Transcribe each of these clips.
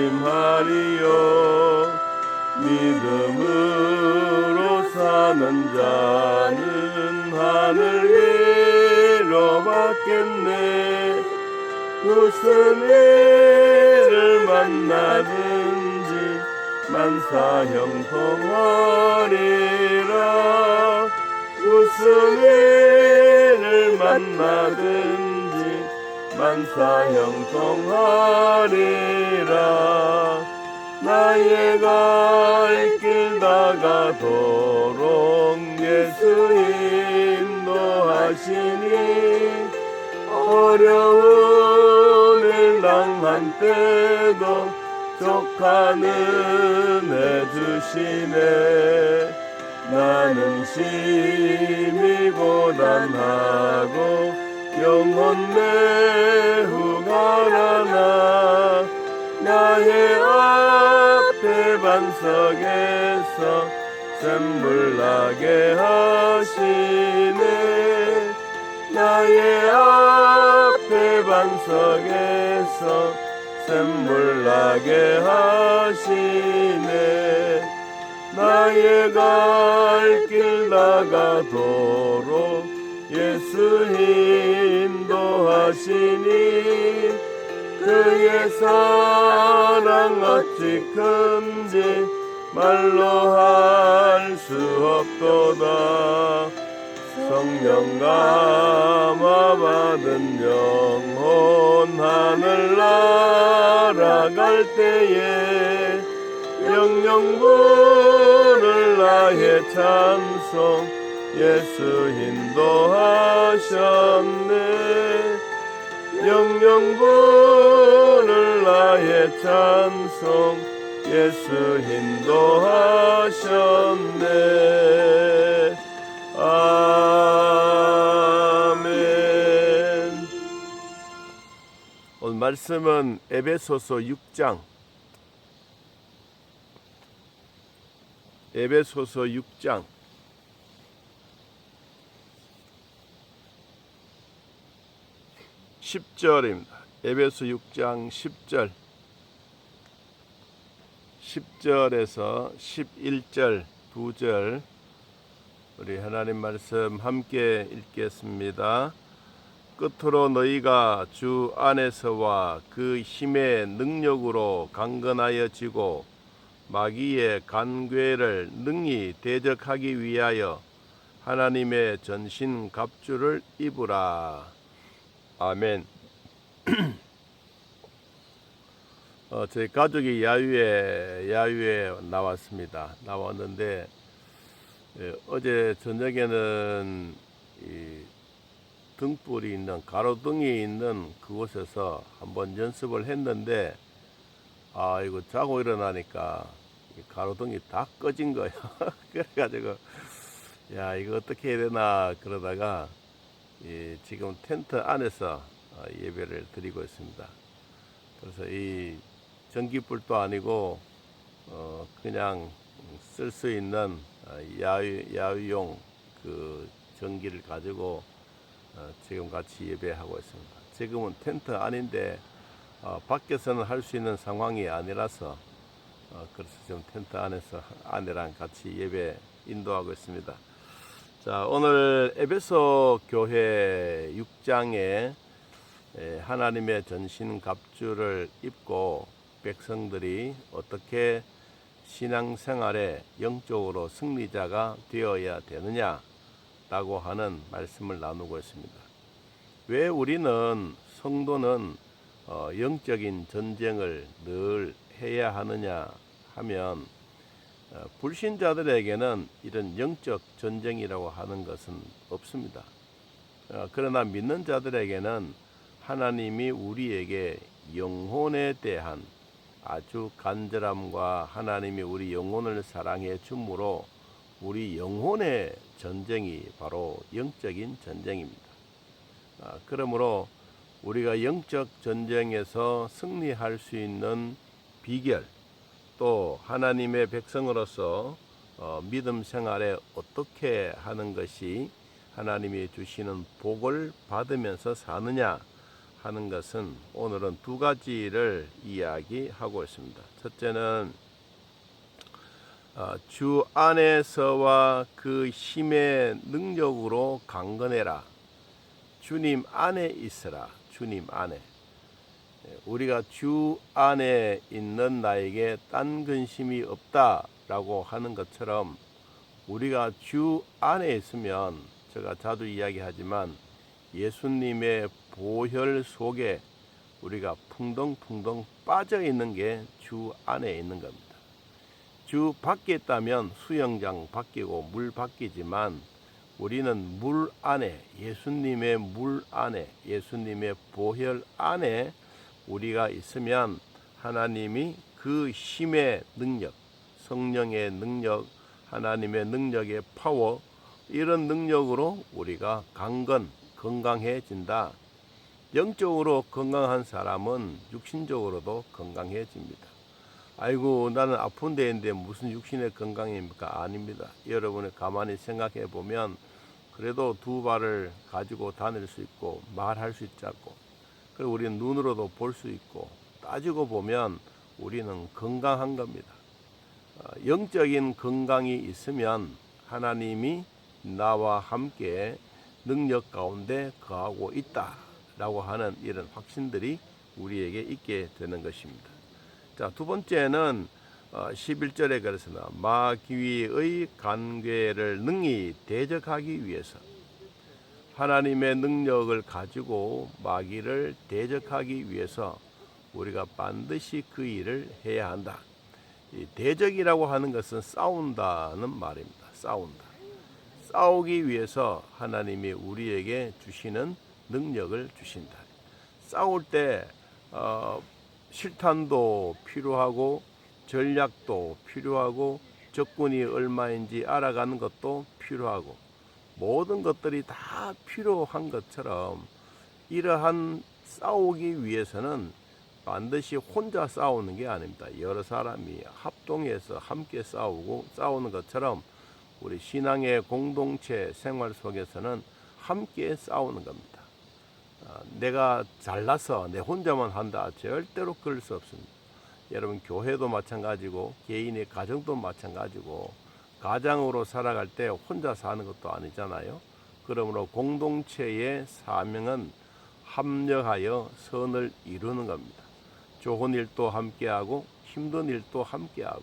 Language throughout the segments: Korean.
안심하리요. 믿음으로 사는 자는 하늘 위로 받겠네. 무슨 일을 만나든지 만사 형통하리라. 무슨 일을 만나든지 만사 형통하리라. 나의 갈 길 다가도록 예수 인도하시니 어려운 일 당한 때도 족한 은혜 주시네. 나는 심히 고단하고 영혼 매우 가난하. 나의 앞에 반석에서 샘물 나게 하시네. 나의 앞에 반석에서 샘물 나게 하시네. 나의 갈 길 나가도록 예수 인도하시니 그의 사랑 어찌 큰지 말로 할 수 없도다. 성령 감화 받은 영혼 하늘 날아갈 때에 영영 부를 나의 찬송 예수 인도하셨네. 영영 부를 나의 찬송 예수 인도하셨네. 아멘. 오늘 말씀은 에베소서 6장 10절입니다. 에베소 6장 10절에서 11절 2절 우리 하나님 말씀 함께 읽겠습니다. 끝으로 너희가 주 안에서와 그 힘의 능력으로 강건하여지고 마귀의 간괴를 능히 대적하기 위하여 하나님의 전신 갑주를 입으라. 아멘. 저희 가족이 야유에 나왔는데 어제 저녁에는 이 등불이 있는 가로등이 있는 그곳에서 한번 연습을 했는데 이거 자고 일어나니까 가로등이 다 꺼진 거예요. 그래가지고 야 이거 어떻게 해야 되나 그러다가 지금 텐트 안에서 예배를 드리고 있습니다. 그래서 이 전기불도 아니고 그냥 쓸 수 있는 야유용 그 전기를 가지고 지금 같이 예배하고 있습니다. 지금은 텐트 안인데 밖에서는 할 수 있는 상황이 아니라서 그래서 지금 텐트 안에서 아내랑 같이 예배 인도하고 있습니다. 자, 오늘 에베소 교회 6장에 하나님의 전신 갑주를 입고 백성들이 어떻게 신앙생활에 영적으로 승리자가 되어야 되느냐라고 하는 말씀을 나누고 있습니다. 왜 우리는 성도는 영적인 전쟁을 늘 해야 하느냐 하면 불신자들에게는 이런 영적 전쟁이라고 하는 것은 없습니다. 그러나 믿는 자들에게는 하나님이 우리에게 영혼에 대한 아주 간절함과 하나님이 우리 영혼을 사랑해 주므로 우리 영혼의 전쟁이 바로 영적인 전쟁입니다. 그러므로 우리가 영적 전쟁에서 승리할 수 있는 비결, 또 하나님의 백성으로서 믿음 생활에 어떻게 하는 것이 하나님이 주시는 복을 받으면서 사느냐 하는 것은 오늘은 두 가지를 이야기하고 있습니다. 첫째는 주 안에서와 그 힘의 능력으로 강건해라. 주님 안에 있으라. 주님 안에. 우리가 주 안에 있는 나에게 딴 근심이 없다라고 하는 것처럼 우리가 주 안에 있으면 제가 자주 이야기하지만 예수님의 보혈 속에 우리가 풍덩풍덩 빠져 있는 게 주 안에 있는 겁니다. 주 밖에 있다면 수영장 바뀌고 물 바뀌지만 우리는 물 안에, 예수님의 물 안에, 예수님의 보혈 안에 우리가 있으면 하나님이 그 힘의 능력, 성령의 능력, 하나님의 능력의 파워, 이런 능력으로 우리가 건강해진다. 영적으로 건강한 사람은 육신적으로도 건강해집니다. 아이고, 나는 아픈 데인데 무슨 육신의 건강입니까? 아닙니다. 여러분이 가만히 생각해 보면 그래도 두 발을 가지고 다닐 수 있고 말할 수 있고, 그리고 우리는 눈으로도 볼 수 있고, 따지고 보면 우리는 건강한 겁니다. 영적인 건강이 있으면 하나님이 나와 함께 능력 가운데 거하고 있다라고 하는 이런 확신들이 우리에게 있게 되는 것입니다. 자, 두 번째는 11절에 그랬으나 마귀의 간궤를 능히 대적하기 위해서 하나님의 능력을 가지고 마귀를 대적하기 위해서 우리가 반드시 그 일을 해야 한다. 이 대적이라고 하는 것은 싸운다는 말입니다. 싸우기 위해서 하나님이 우리에게 주시는 능력을 주신다. 싸울 때 실탄도 필요하고 전략도 필요하고 적군이 얼마인지 알아가는 것도 필요하고 모든 것들이 다 필요한 것처럼 이러한 싸우기 위해서는 반드시 혼자 싸우는 게 아닙니다. 여러 사람이 합동해서 함께 싸우는 것처럼 우리 신앙의 공동체 생활 속에서는 함께 싸우는 겁니다. 내가 잘나서 내 혼자만 한다. 절대로 그럴 수 없습니다. 여러분, 교회도 마찬가지고 개인의 가정도 마찬가지고 가장으로 살아갈 때 혼자 사는 것도 아니잖아요. 그러므로 공동체의 사명은 합력하여 선을 이루는 겁니다. 좋은 일도 함께하고 힘든 일도 함께하고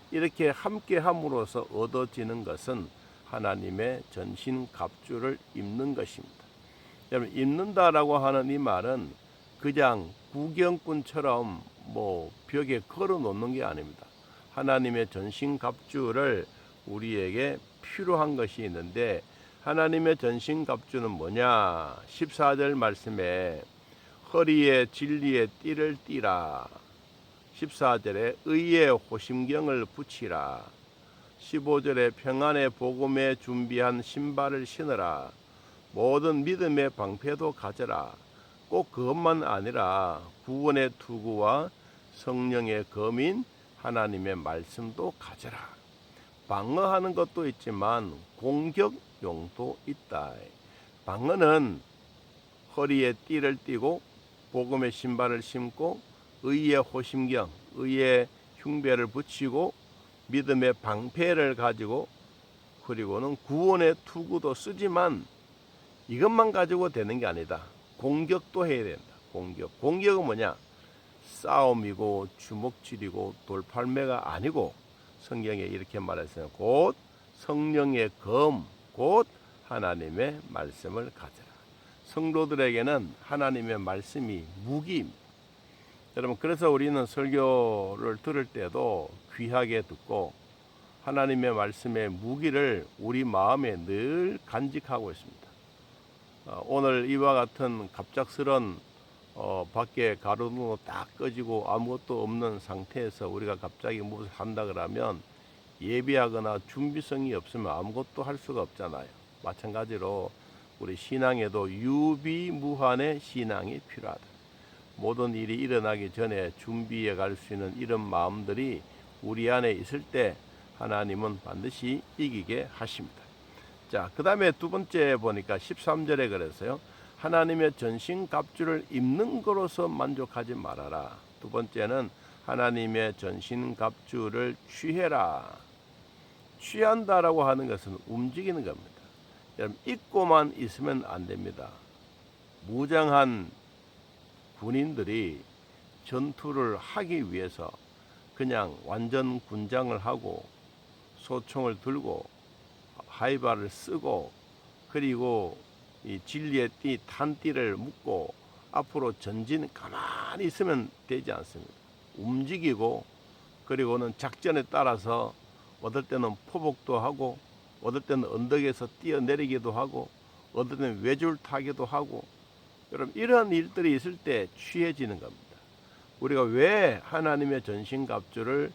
이렇게 함께함으로써 얻어지는 것은 하나님의 전신갑주를 입는 것입니다. 여러분, 입는다라고 하는 이 말은 그냥 구경꾼처럼 벽에 걸어 놓는 게 아닙니다. 하나님의 전신갑주를 우리에게 필요한 것이 있는데 하나님의 전신갑주는 뭐냐? 14절 말씀에 허리에 진리의 띠를 띠라. 14절에 의의 호심경을 붙이라. 15절에 평안의 복음에 준비한 신발을 신으라. 모든 믿음의 방패도 가져라. 꼭 그것만 아니라 구원의 투구와 성령의 검인 하나님의 말씀도 가져라. 방어하는 것도 있지만 공격용도 있다. 방어는 허리에 띠를 띠고 복음의 신발을 신고 의의 호심경, 의의 흉배를 붙이고 믿음의 방패를 가지고 그리고는 구원의 투구도 쓰지만 이것만 가지고 되는 게 아니다. 공격도 해야 된다. 공격은 뭐냐? 싸움이고 주먹질이고 돌팔매가 아니고 성경에 이렇게 말했어요. 곧 성령의 검, 곧 하나님의 말씀을 가져라. 성도들에게는 하나님의 말씀이 무기입니다. 여러분, 그래서 우리는 설교를 들을 때도 귀하게 듣고 하나님의 말씀의 무기를 우리 마음에 늘 간직하고 있습니다. 오늘 이와 같은 갑작스런 밖에 가로등도 딱 꺼지고 아무것도 없는 상태에서 우리가 갑자기 무엇을 한다 그러면 예비하거나 준비성이 없으면 아무것도 할 수가 없잖아요. 마찬가지로 우리 신앙에도 유비무환의 신앙이 필요하다. 모든 일이 일어나기 전에 준비해 갈 수 있는 이런 마음들이 우리 안에 있을 때 하나님은 반드시 이기게 하십니다. 자, 그 다음에 두 번째 보니까 13절에 그랬어요. 하나님의 전신갑주를 입는 것으로서 만족하지 말아라. 두 번째는 하나님의 전신갑주를 취해라. 취한다라고 하는 것은 움직이는 겁니다. 여러분, 입고만 있으면 안 됩니다. 무장한 군인들이 전투를 하기 위해서 그냥 완전 군장을 하고 소총을 들고 하이바를 쓰고 그리고 이 진리의 띠, 탄띠를 묶고 앞으로 전진 가만히 있으면 되지 않습니다. 움직이고 그리고는 작전에 따라서 어떨 때는 포복도 하고 어떨 때는 언덕에서 뛰어내리기도 하고 어떨 때는 외줄 타기도 하고 여러분 이러한 일들이 있을 때 취해지는 겁니다. 우리가 왜 하나님의 전신갑주를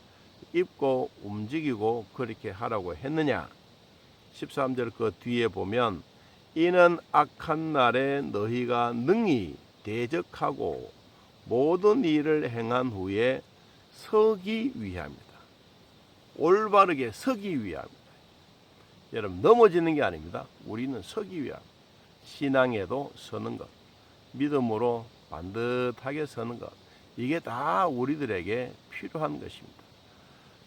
입고 움직이고 그렇게 하라고 했느냐? 13절 그 뒤에 보면 이는 악한 날에 너희가 능히 대적하고 모든 일을 행한 후에 서기 위함이다. 올바르게 서기 위함이다. 여러분 넘어지는 게 아닙니다. 우리는 서기 위함. 신앙에도 서는 것, 믿음으로 반듯하게 서는 것, 이게 다 우리들에게 필요한 것입니다.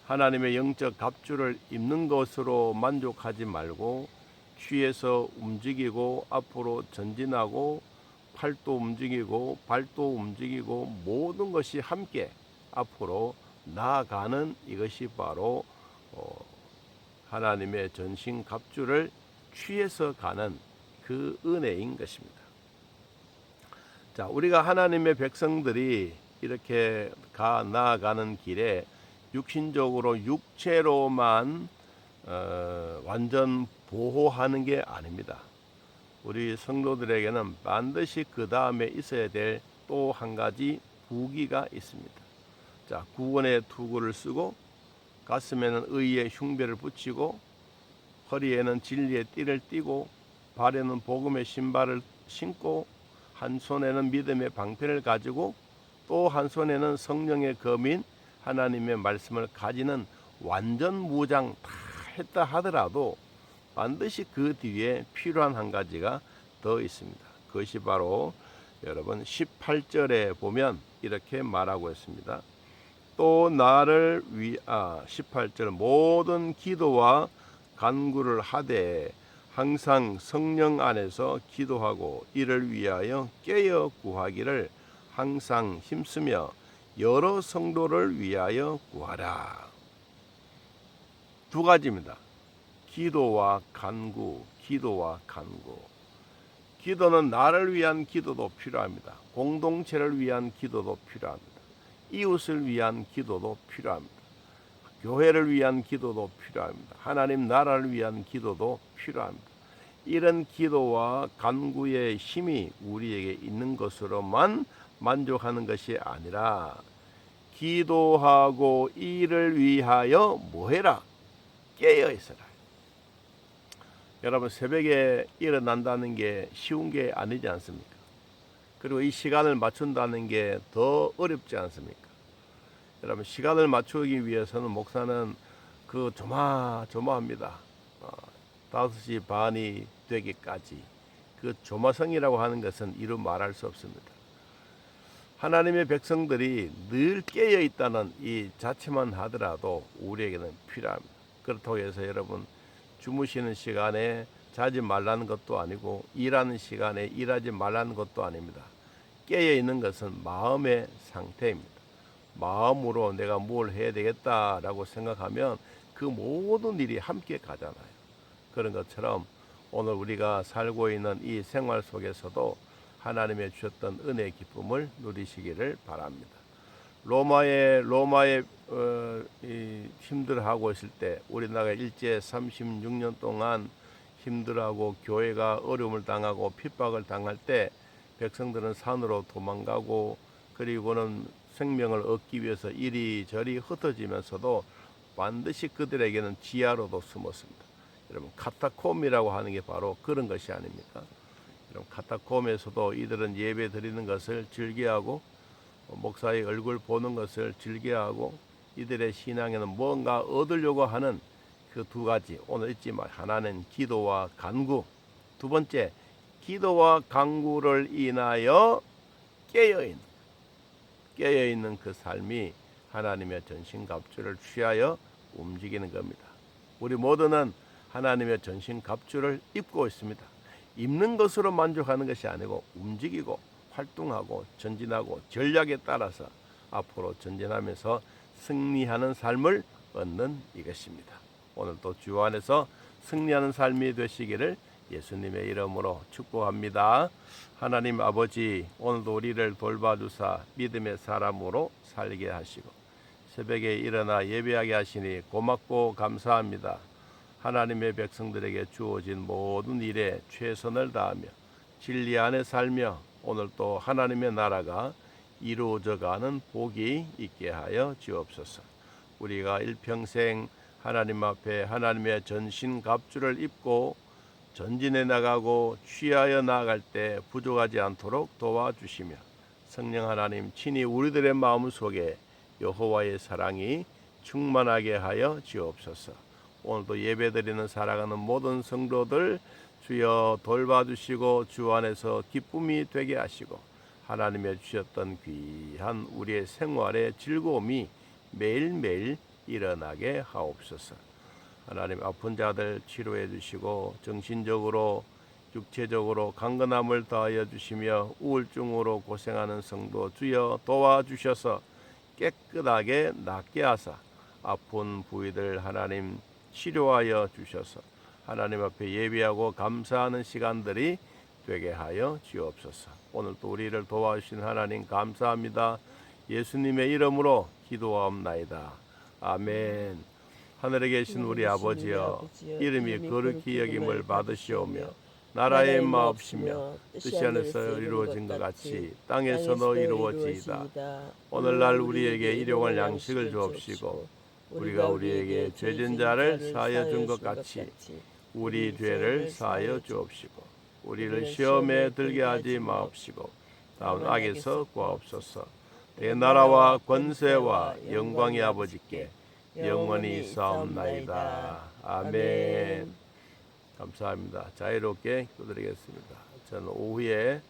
하나님의 영적 갑주를 입는 것으로 만족하지 말고 취해서 움직이고 앞으로 전진하고 팔도 움직이고 발도 움직이고 모든 것이 함께 앞으로 나아가는 이것이 바로 하나님의 전신 갑주를 취해서 가는 그 은혜인 것입니다. 자, 우리가 하나님의 백성들이 이렇게 나아가는 길에 육신적으로 육체로만 완전 보호하는 게 아닙니다. 우리 성도들에게는 반드시 그 다음에 있어야 될 또 한 가지 부기가 있습니다. 자, 구원의 투구를 쓰고 가슴에는 의의 흉배를 붙이고 허리에는 진리의 띠를 띠고 발에는 복음의 신발을 신고 한 손에는 믿음의 방패를 가지고 또 한 손에는 성령의 검인 하나님의 말씀을 가지는 완전 무장 다 했다 하더라도 반드시 그 뒤에 필요한 한 가지가 더 있습니다. 그것이 바로 여러분 18절에 보면 이렇게 말하고 있습니다. 또 나를 18절 모든 기도와 간구를 하되 항상 성령 안에서 기도하고 이를 위하여 깨어 구하기를 항상 힘쓰며 여러 성도를 위하여 구하라. 두 가지입니다. 기도와 간구, 기도와 간구. 기도는 나를 위한 기도도 필요합니다. 공동체를 위한 기도도 필요합니다. 이웃을 위한 기도도 필요합니다. 교회를 위한 기도도 필요합니다. 하나님 나라를 위한 기도도 필요합니다. 이런 기도와 간구의 힘이 우리에게 있는 것으로만 만족하는 것이 아니라 기도하고 이를 위하여 뭐해라? 깨어 있어라. 여러분 새벽에 일어난다는 게 쉬운 게 아니지 않습니까? 그리고 이 시간을 맞춘다는 게 더 어렵지 않습니까? 여러분 시간을 맞추기 위해서는 목사는 그 조마조마합니다. 5시 반이 되기까지 그 조마성이라고 하는 것은 이루 말할 수 없습니다. 하나님의 백성들이 늘 깨어 있다는 이 자체만 하더라도 우리에게는 필요합니다. 그렇다고 해서 여러분 주무시는 시간에 자지 말라는 것도 아니고 일하는 시간에 일하지 말라는 것도 아닙니다. 깨어 있는 것은 마음의 상태입니다. 마음으로 내가 뭘 해야 되겠다라고 생각하면 그 모든 일이 함께 가잖아요. 그런 것처럼 오늘 우리가 살고 있는 이 생활 속에서도 하나님의 주셨던 은혜의 기쁨을 누리시기를 바랍니다. 로마에 힘들어하고 있을 때 우리나라가 일제 36년 동안 힘들어하고 교회가 어려움을 당하고 핍박을 당할 때 백성들은 산으로 도망가고 그리고는 생명을 얻기 위해서 이리저리 흩어지면서도 반드시 그들에게는 지하로도 숨었습니다. 여러분 카타콤이라고 하는 게 바로 그런 것이 아닙니까? 여러분 카타콤에서도 이들은 예배 드리는 것을 즐겨하고 목사의 얼굴 보는 것을 즐겨하고 이들의 신앙에는 뭔가 얻으려고 하는 그 두 가지 오늘 잊지 말. 하나는 기도와 간구, 두 번째 기도와 간구를 인하여 깨어있는 그 삶이 하나님의 전신갑주를 취하여 움직이는 겁니다. 우리 모두는 하나님의 전신갑주를 입고 있습니다. 입는 것으로 만족하는 것이 아니고 움직이고 활동하고 전진하고 전략에 따라서 앞으로 전진하면서 승리하는 삶을 얻는 이것입니다. 오늘도 주 안에서 승리하는 삶이 되시기를 예수님의 이름으로 축복합니다. 하나님 아버지, 오늘도 우리를 돌봐주사 믿음의 사람으로 살게 하시고 새벽에 일어나 예배하게 하시니 고맙고 감사합니다. 하나님의 백성들에게 주어진 모든 일에 최선을 다하며 진리 안에 살며 오늘 또 하나님의 나라가 이루어져가는 복이 있게 하여 주옵소서. 우리가 일평생 하나님 앞에 하나님의 전신갑주를 입고 전진해 나가고 취하여 나아갈 때 부족하지 않도록 도와주시며 성령 하나님 친히 우리들의 마음 속에 여호와의 사랑이 충만하게 하여 주옵소서. 오늘도 예배드리는 사랑하는 모든 성도들 주여 돌봐주시고 주 안에서 기쁨이 되게 하시고 하나님의 주셨던 귀한 우리의 생활의 즐거움이 매일매일 일어나게 하옵소서. 하나님 아픈 자들 치료해 주시고 정신적으로 육체적으로 강건함을 더하여 주시며 우울증으로 고생하는 성도 주여 도와주셔서 깨끗하게 낫게 하사 아픈 부위들 하나님 치료하여 주셔서 하나님 앞에 예배하고 감사하는 시간들이 되게 하여 주옵소서. 오늘도 우리를 도와주신 하나님 감사합니다. 예수님의 이름으로 기도하옵나이다. 아멘. 하늘에 계신 우리 아버지여, 이름이 거룩히 여김을 받으시오며 나라의 마옵시며 뜻이 하늘에서 이루어진 것 같이 땅에서도 이루어지이다. 오늘날 우리에게 일용할 양식을 주옵시고 우리가 우리에게 죄진 자를 사하여 준 것 같이 우리 죄를 사하여 주옵시고 우리를 시험에 들게 하지 마옵시고 다운 악에서 구하옵소서. 내 나라와 권세와 영광이 아버지께 영원히 있사옵나이다. 아멘. 감사합니다. 자유롭게 기도드리겠습니다. 저는 오후에